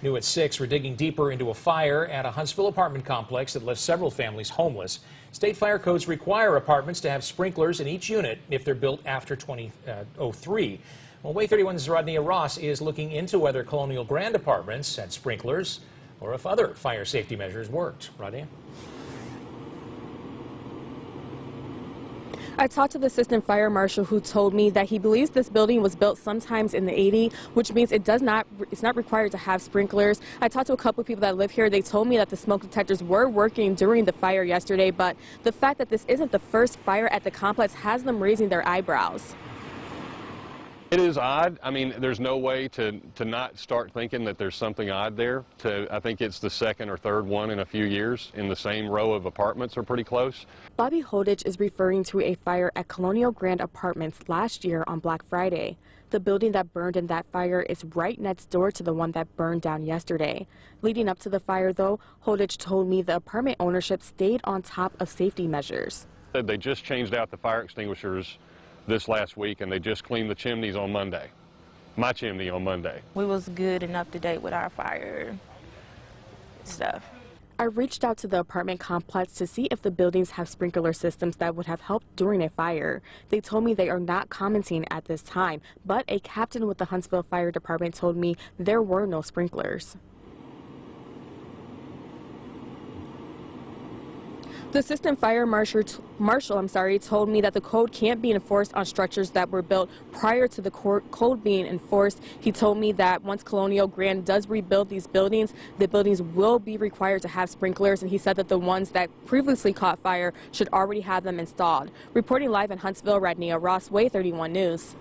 New at 6, we're digging deeper into a fire at a Huntsville apartment complex that left several families homeless. State fire codes require apartments to have sprinklers in each unit if they're built after 2003. Well, WAAY 31's Rodnea Ross is looking into whether Colonial Grand apartments had sprinklers or if other fire safety measures worked. Rodnea? I talked to the assistant fire marshal who told me that he believes this building was built sometimes in the 80s, which means it's not required to have sprinklers. I talked to a couple of people that live here. They told me that the smoke detectors were working during the fire yesterday, but the fact that this isn't the first fire at the complex has them raising their eyebrows. It is odd. I mean, there's no way to not start thinking that there's something odd there. I think it's the second or third one in a few years in the same row of apartments are pretty close. Bobby Holditch is referring to a fire at Colonial Grand Apartments last year on Black Friday. The building that burned in that fire is right next door to the one that burned down yesterday. Leading up to the fire, though, Holditch told me the apartment ownership stayed on top of safety measures. They just changed out the fire extinguishers this last week, and they just cleaned the chimneys on Monday. My chimney on Monday. We was good and up to date with our fire stuff. I reached out to the apartment complex to see if the buildings have sprinkler systems that would have helped during a fire. They told me they are not commenting at this time, but a captain with the Huntsville Fire Department told me there were no sprinklers. The assistant fire marshal told me that the code can't be enforced on structures that were built prior to the code being enforced. He told me that once Colonial Grand does rebuild these buildings, the buildings will be required to have sprinklers, and he said that the ones that previously caught fire should already have them installed. Reporting live in Huntsville, Rodnea Ross, WAAY 31 News.